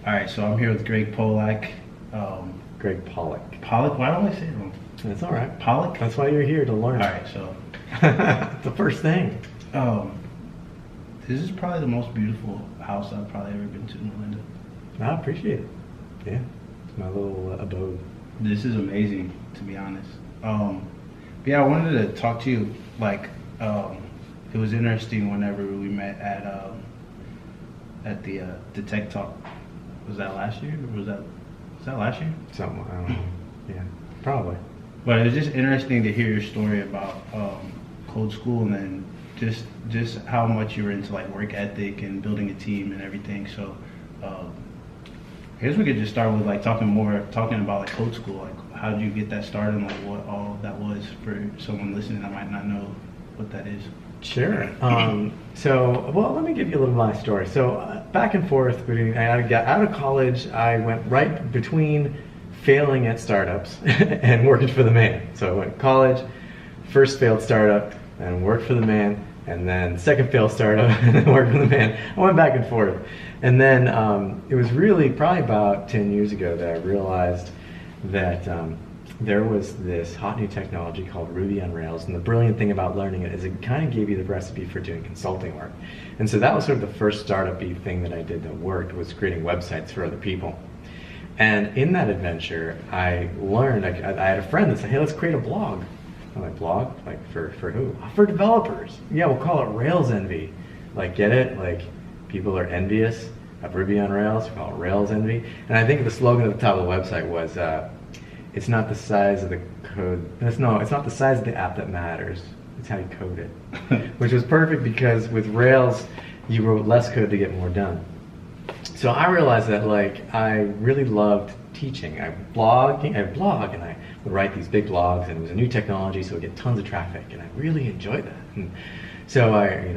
All right, so I'm here with Gregg Pollack. Gregg Pollack. Pollack? Why don't I say it wrong? That's all right. Pollock? That's why you're here, to learn. All right, so The first thing. This is probably the most beautiful house I've probably ever been to in Melinda. I appreciate it. Yeah, it's my little abode. This is amazing, to be honest. But yeah, I wanted to talk to you. Like, it was interesting whenever we met at the Tech Talk. Was that last year? Or was that last year? Something, I don't know. Yeah, probably. But it was just interesting to hear your story about Code School, and then just how much you were into like work ethic and building a team and everything. So I guess we could just start with like talking about like Code School. Like, how did you get that started, and like what all of that was for someone listening that might not know what that is. Sure. Well, let me give you a little of my story. So back and forth, I got out of college. I went right between failing at startups and working for the man. So I went to college, first failed startup, and worked for the man, and then second failed startup, and then worked for the man. I went back and forth. And then it was really probably about 10 years ago that I realized that there was this hot new technology called Ruby on Rails, and the brilliant thing about learning it is it kind of gave you the recipe for doing consulting work. And so that was sort of the first startup-y thing that I did that worked, was creating websites for other people. And in that adventure, I learned, I had a friend that said, hey, let's create a blog. I'm like, blog? Like, for who? For developers. Yeah, we'll call it Rails Envy. Like, get it? Like, people are envious of Ruby on Rails, we call it Rails Envy. And I think the slogan at the top of the website was, it's not the size of the code, it's not the size of the app that matters, it's how you code it. Which was perfect because with Rails, you wrote less code to get more done. So I realized that like I really loved teaching. I blog and I would write these big blogs, and it was a new technology, so it would get tons of traffic, and I really enjoyed that. And so I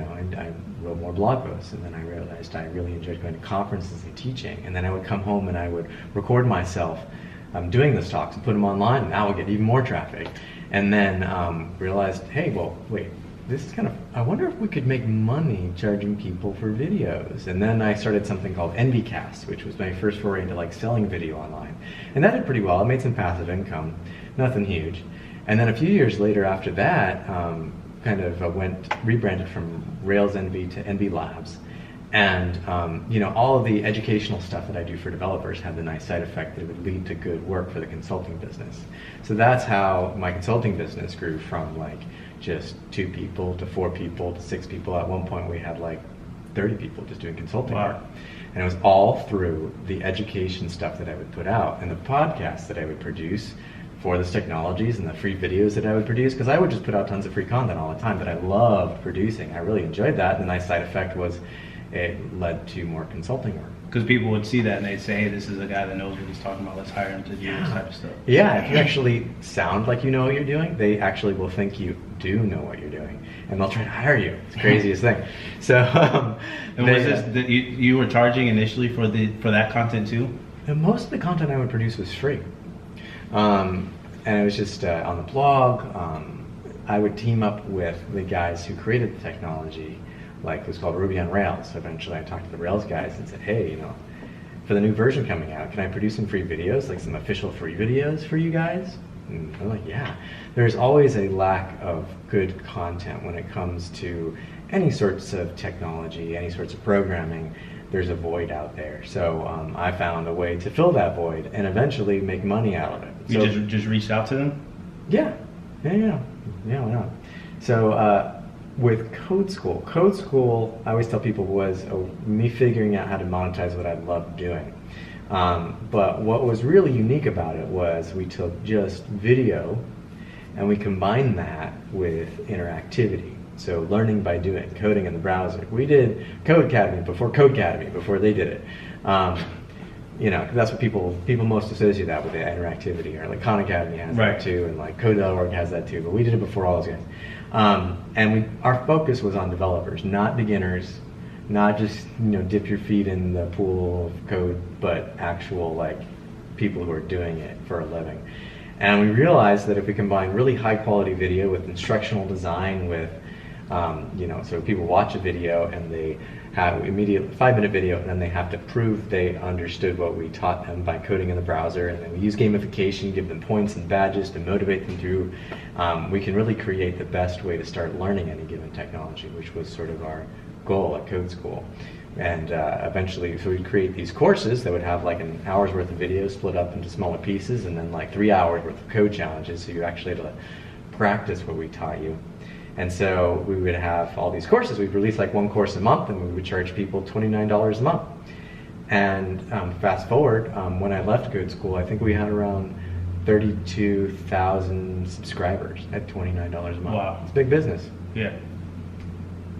wrote more blog posts, and then I realized I really enjoyed going to conferences and teaching, and then I would come home and I would record myself doing those talks and put them online, and that would get even more traffic. And then realized, hey, well, wait, this is kind of, I wonder if we could make money charging people for videos. And then I started something called EnvyCast, which was my first foray into like selling video online. And that did pretty well. I made some passive income, nothing huge. And then a few years later after that, rebranded from Rails Envy to Envy Labs. And all of the educational stuff that I do for developers had the nice side effect that it would lead to good work for the consulting business. So that's how my consulting business grew from like just 2 people to 4 people to 6 people. At one point we had like 30 people just doing consulting work. And it was all through the education stuff that I would put out and the podcasts that I would produce for this technologies and the free videos that I would produce, because I would just put out tons of free content all the time that I loved producing. I really enjoyed that. The nice side effect was it led to more consulting work. Because people would see that and they'd say, hey, this is a guy that knows what he's talking about, let's hire him to do this type of stuff. Yeah, if you actually sound like you know what you're doing, they actually will think you do know what you're doing, and they'll try to hire you. It's the craziest thing. So, and was this you were charging initially for that content too? And most of the content I would produce was free, and it was just on the blog. I would team up with the guys who created the technology. Like, it was called Ruby on Rails. So eventually I talked to the Rails guys and said, hey, for the new version coming out, can I produce some free videos, like some official free videos for you guys? And they're like, yeah. There's always a lack of good content when it comes to any sorts of technology, any sorts of programming. There's a void out there. So I found a way to fill that void and eventually make money out of it. You just reached out to them? Yeah, why not? So with Code School, I always tell people was me figuring out how to monetize what I loved doing. But what was really unique about it was we took just video and we combined that with interactivity. So learning by doing, coding in the browser. We did Code Academy before they did it. That's what people most associate that with, the interactivity, or like Khan Academy has that too, and like Code.org has that too, but we did it before all those guys. And our focus was on developers, not beginners, not just dip your feet in the pool of code, but actual like people who are doing it for a living. And we realized that if we combine really high quality video with instructional design, with so people watch a video and they have immediate 5-minute video, and then they have to prove they understood what we taught them by coding in the browser. And then we use gamification, give them points and badges to motivate them through. We can really create the best way to start learning any given technology, which was sort of our goal at Code School. And eventually, so we'd create these courses that would have like an hour's worth of video split up into smaller pieces, and then like 3 hours worth of code challenges, so you're actually able to practice what we taught you. And so we would have all these courses. We'd release like one course a month, and we would charge people $29 a month. And fast forward, when I left Code School, I think we had around 32,000 subscribers at $29 a month. Wow. It's big business. Yeah.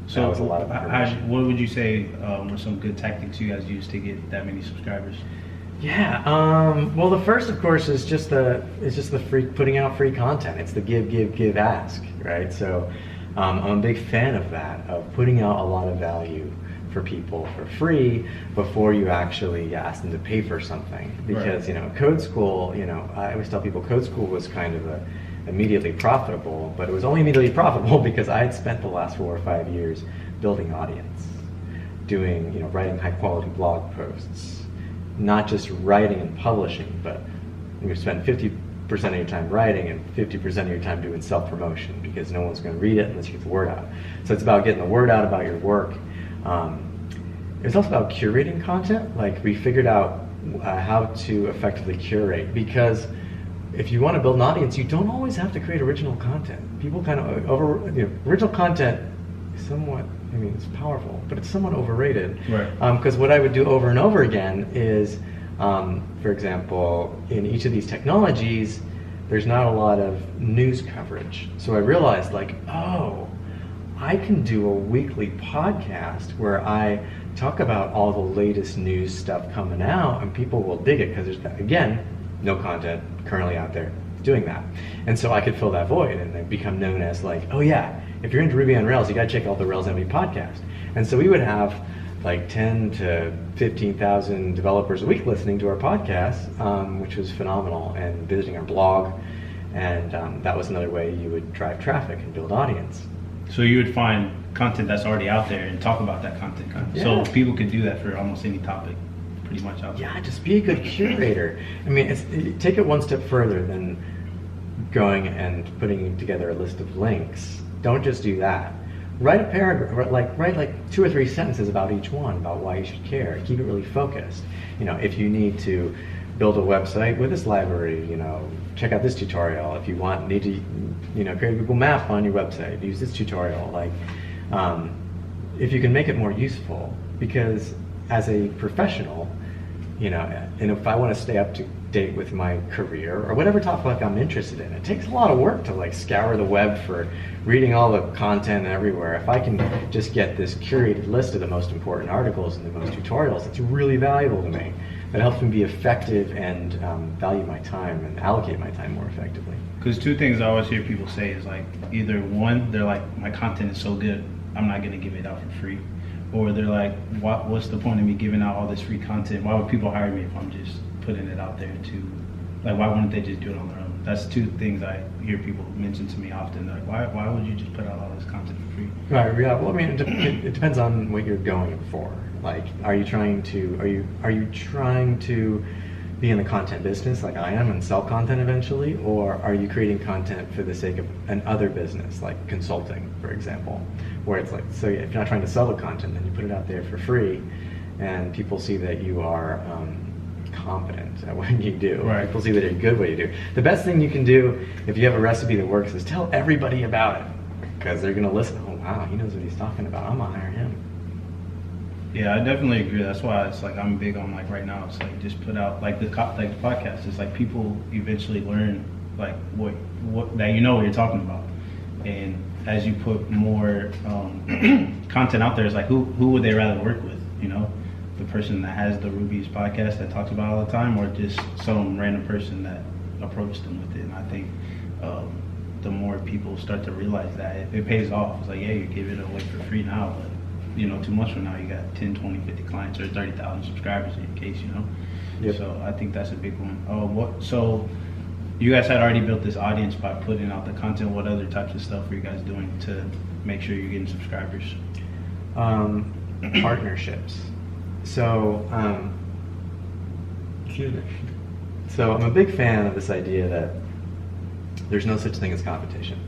So that was a lot of information. what would you say were some good tactics you guys used to get that many subscribers? Yeah. Well, the first, of course, is just the free putting out free content. It's the give, ask, right? So I'm a big fan of that, of putting out a lot of value for people for free before you actually ask them to pay for something. Because right. Code School, I always tell people Code School was kind of immediately profitable, but it was only immediately profitable because I had spent the last 4 or 5 years building audience, doing, writing high quality blog posts. Not just writing and publishing, but you spend 50% of your time writing and 50% of your time doing self-promotion, because no one's going to read it unless you get the word out. So it's about getting the word out about your work. It's also about curating content. Like, we figured out how to effectively curate, because if you want to build an audience, you don't always have to create original content. People kind of original content is somewhat, it's powerful, but it's somewhat overrated. Right. Because what I would do over and over again is, for example, in each of these technologies, there's not a lot of news coverage. So I realized, I can do a weekly podcast where I talk about all the latest news stuff coming out, and people will dig it, because there's, again, no content currently out there doing that. And so I could fill that void, and then become known as if you're into Ruby on Rails, you got to check out the Rails MD podcast. And so we would have 10 to 15,000 developers a week listening to our podcast, which was phenomenal, and visiting our blog. And that was another way you would drive traffic and build audience. So you would find content that's already out there and talk about that content. Yeah. So people could do that for almost any topic, pretty much out there. Yeah, just be a good curator. Take it one step further than going and putting together a list of links. Don't just do that. Write a paragraph, write 2 or 3 sentences about each one, about why you should care. Keep it really focused. If you need to build a website with this library, check out this tutorial. If you need to, create a Google map on your website, use this tutorial. If you can make it more useful, because as a professional, and if I want to stay up to date with my career or whatever topic I'm interested in, it takes a lot of work to scour the web for reading all the content everywhere. If I can just get this curated list of the most important articles and the most tutorials, it's really valuable to me. It helps me be effective and value my time and allocate my time more effectively. Because 2 things I always hear people say is either one, they're my content is so good, I'm not going to give it out for free. Or they're what's the point of me giving out all this free content? Why would people hire me if I'm just putting it out there why wouldn't they just do it on their own? That's 2 things I hear people mention to me often. Why would you just put out all this content for free? Right. Yeah. Well, it depends on what you're going for. Are you trying to be in the content business like I am and sell content eventually, or are you creating content for the sake of another business, like consulting, for example, where it's so if you're not trying to sell the content, then you put it out there for free, and people see that you are competent at what you do. Right. People see that you're good at what you do. The best thing you can do if you have a recipe that works is tell everybody about it, because they're going to listen. Oh wow, he knows what he's talking about. I'm gonna hire him. Yeah, I definitely agree. That's why it's I'm big on right now. It's just put out the podcast. It's people eventually learn what that what you're talking about, and as you put more content out there, it's who would they rather work with? The person that has the Ruby's podcast that talks about it all the time, or just some random person that approached them with it. And I think the more people start to realize that, it pays off. It's you give it away for free now, but 2 months from now you got 10, 20, 50 clients or 30,000 subscribers in your case, Yep. So I think that's a big one. So you guys had already built this audience by putting out the content. What other types of stuff were you guys doing to make sure you're getting subscribers? partnerships. So, excuse me. So I'm a big fan of this idea that there's no such thing as competition.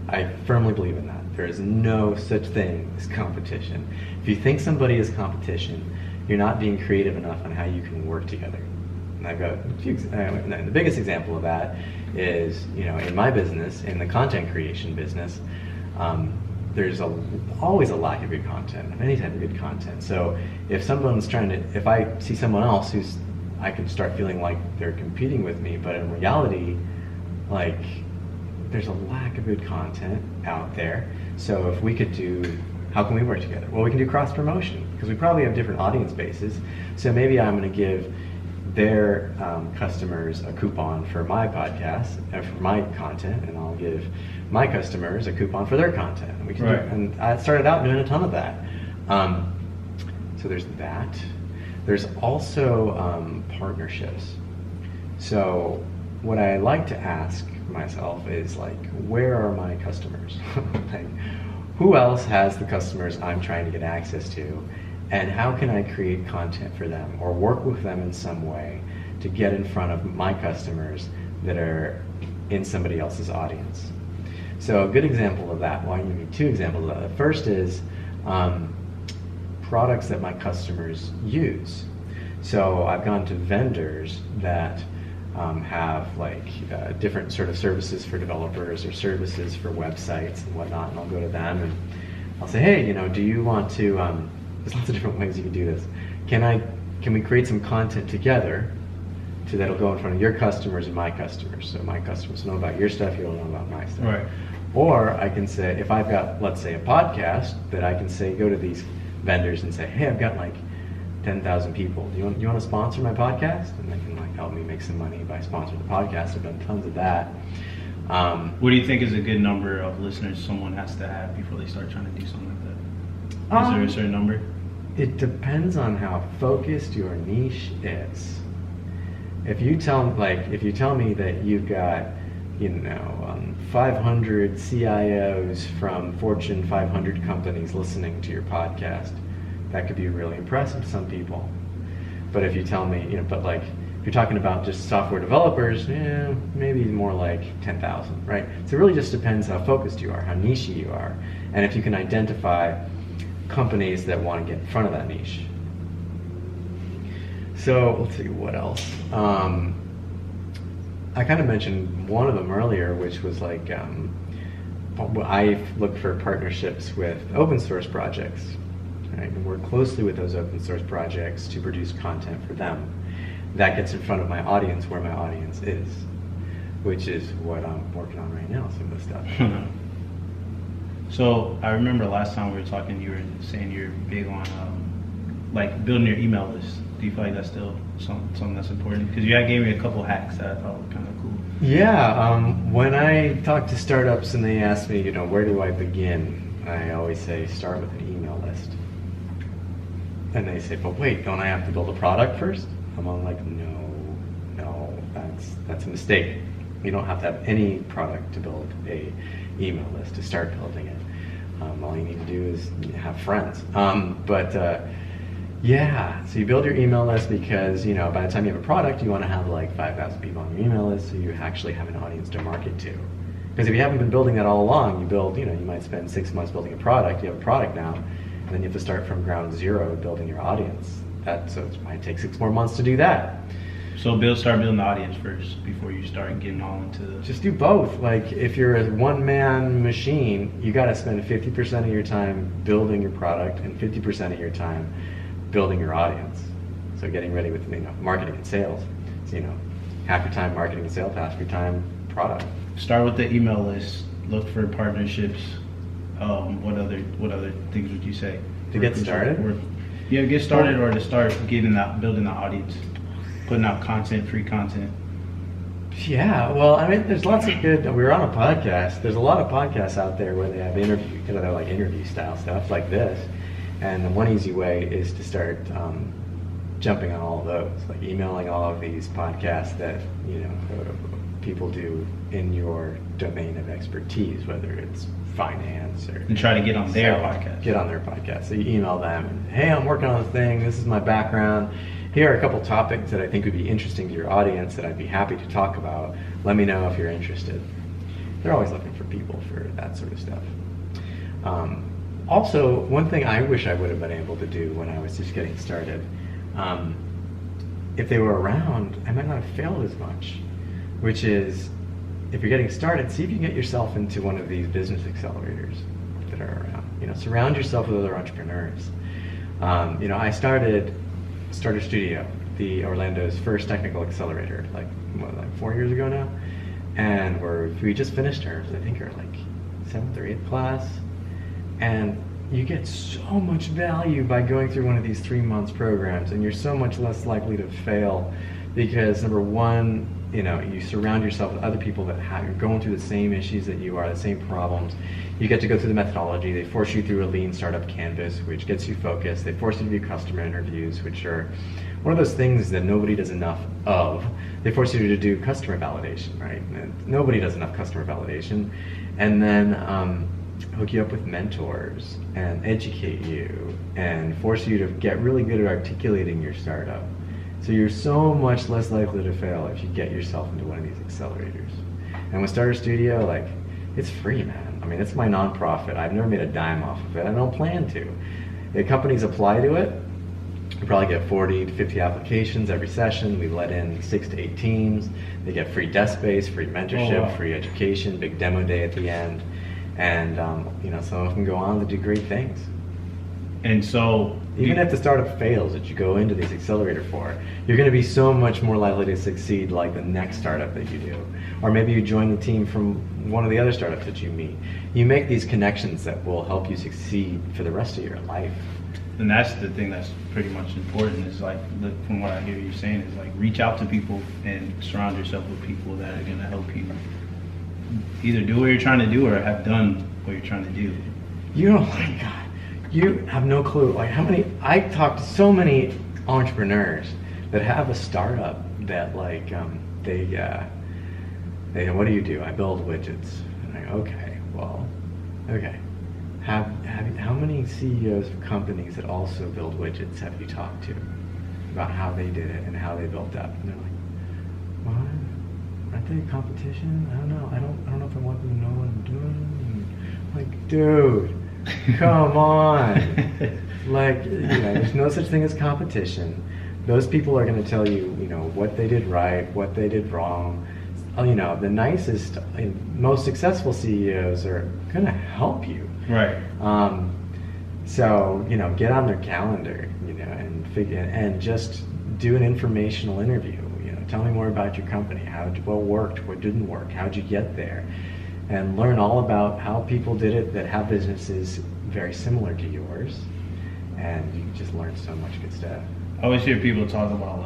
I firmly believe in that. There is no such thing as competition. If you think somebody is competition, you're not being creative enough on how you can work together. And I've got a few, and the biggest example of that is, in my business, in the content creation business, there's always a lack of good content, of any type of good content. So if I see someone else I can start feeling like they're competing with me, but in reality, like, there's a lack of good content out there. So if we could how can we work together? Well, we can do cross promotion, because we probably have different audience bases. So maybe I'm going to give their customers a coupon for my podcast, for my content, and I'll give my customers a coupon for their content. And we can and I started out doing a ton of that. So there's that. There's also partnerships. So what I like to ask myself is, like, where are my customers? Like, who else has the customers I'm trying to get access to, and how can I create content for them or work with them in some way to get in front of my customers that are in somebody else's audience? So a good example of that, well, I give you two examples of that. The first is products that my customers use. So I've gone to vendors that have different sort of services for developers or services for websites and whatnot, and I'll go to them and I'll say, hey, do you want to, there's lots of different ways you can do this. Can we create some content together that'll go in front of your customers and my customers? So my customers know about your stuff, you'll know about my stuff. Right. Or I can say, if I've got, let's say, a podcast, that I can say, go to these vendors and say, hey, I've got 10,000 people. You want to sponsor my podcast? And they can help me make some money by sponsoring the podcast. I've done tons of that. What do you think is a good number of listeners someone has to have before they start trying to do something like that? Is there a certain number? It depends on how focused your niche is. If you tell me that you've got 500 CIOs from Fortune 500 companies listening to your podcast, that could be really impressive to some people. But if you tell me, if you're talking about just software developers, maybe more like 10,000, right? So it really just depends how focused you are, how niche you are, and if you can identify companies that want to get in front of that niche. So let's see, what else? I kind of mentioned one of them earlier, which was I look for partnerships with open source projects. Right, and work closely with those open source projects to produce content for them. That gets in front of my audience, where my audience is, which is what I'm working on right now, some of the stuff. So I remember last time we were talking, you were saying you're big on building your email list. Do you feel like that's still something that's important? Because you gave me a couple hacks that I thought were kind of cool. Yeah, when I talk to startups and they ask me, where do I begin? I always say, start with an email list. And they say, but wait, don't I have to build a product first? I'm all like, no, that's a mistake. You don't have to have any product to build a email list, to start building it. All you need to do is have friends. So you build your email list because, by the time you have a product, you want to have 5,000 people on your email list, so you actually have an audience to market to. Because if you haven't been building that all along, you might spend 6 months building a product, you have a product now, and then you have to start from ground zero building your audience. So it might take 6 more months to do that. So start building the audience first before you start getting all into the... Just do both. If you're a one-man machine, you got to spend 50% of your time building your product and 50% of your time building your audience. So getting ready with marketing and sales. So, half your time marketing and sales, half your time product. Start with the email list. Look for partnerships. What other things would you say to get started? Get started, or to start building the audience, putting out content, free content. Yeah, well, there's lots of good. We were on a podcast. There's a lot of podcasts out there where they have they're interview style stuff like this. And the one easy way is to start jumping on all of those, emailing all of these podcasts that people do in your domain of expertise, whether it's finance or... And try to get on their sales. podcast. Get on their podcast. So you email them and, hey, I'm working on this thing. This is my background. Here are a couple topics that I think would be interesting to your audience that I'd be happy to talk about. Let me know if you're interested. They're always looking for people for that sort of stuff. Also, one thing I wish I would have been able to do when I was just getting started, if they were around, I might not have failed as much, which is, if you're getting started, see if you can get yourself into one of these business accelerators that are around. Surround yourself with other entrepreneurs. I started Starter Studio, the Orlando's first technical accelerator, like 4 years ago now, and we just finished ours. I think our 7th or 8th class, and you get so much value by going through one of these 3 months programs, and you're so much less likely to fail because, number one, you surround yourself with other people that are going through the same issues that you are, the same problems. You get to go through the methodology. They force you through a lean startup canvas, which gets you focused. They force you to do customer interviews, which are one of those things that nobody does enough of. They force you to do customer validation, right? And nobody does enough customer validation. And then hook you up with mentors and educate you and force you to get really good at articulating your startup. So you're so much less likely to fail if you get yourself into one of these accelerators. And with Starter Studio, it's free, man. I mean, it's my nonprofit. I've never made a dime off of it. I don't plan to. If companies apply to it, we probably get 40 to 50 applications every session. We let in 6 to 8 teams. They get free desk space, free mentorship, Oh, wow. free education, big demo day at the end. And some of them go on to do great things. And so, Even if the startup fails that you go into this accelerator for, you're going to be so much more likely to succeed like the next startup that you do. Or maybe you join the team from one of the other startups that you meet. You make these connections that will help you succeed for the rest of your life. and that's the thing that's pretty much important is from what I hear you saying is reach out to people and surround yourself with people that are going to help you either do what you're trying to do or have done what you're trying to do. My God, you have no clue. I talk to so many entrepreneurs that have a startup that they what do you do? I build widgets. And I go, okay. How many CEOs of companies that also build widgets have you talked to about how they did it and how they built up? And they're like, what? Aren't they a competition? I don't know. I don't know if I want them to know what I'm doing. And like, dude, come on. There's no such thing as competition. Those people are going to tell you, what they did right, what they did wrong. The nicest, most successful CEOs are going to help you. Right. So, get on their calendar, and just do an informational interview. Tell me more about your company. What worked, what didn't work, how'd you get there? And learn all about how people did it that have businesses very similar to yours. And you can just learn so much good stuff. I always hear people talk about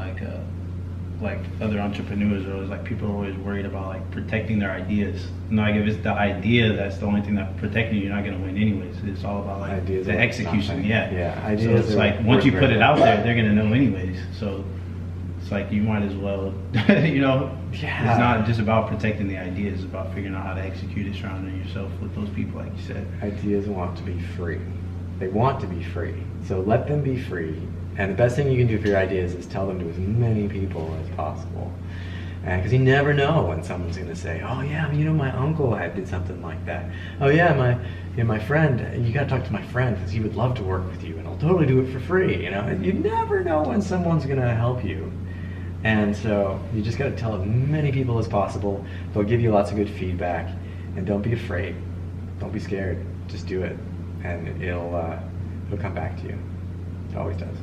other entrepreneurs or people are always worried about protecting their ideas. If it's the idea that's the only thing that's protecting you, you're not going to win anyways. It's all about Ideas the are execution. nothing. Yeah. Ideas So it's once you put it out there, they're going to know anyways. So it's you might as well, Yeah. It's not just about protecting the ideas, it's about figuring out how to execute it, surrounding yourself with those people, like you said. Ideas want to be free. They want to be free. So let them be free. And the best thing you can do for your ideas is tell them to as many people as possible. Because you never know when someone's going to say, oh yeah, my uncle did something like that. Oh yeah, my friend, you got to talk to my friend because he would love to work with you and I'll totally do it for free. You never know when someone's going to help you. And so you just got to tell as many people as possible. They'll give you lots of good feedback. And don't be afraid. Don't be scared. Just do it. And it'll come back to you. It always does.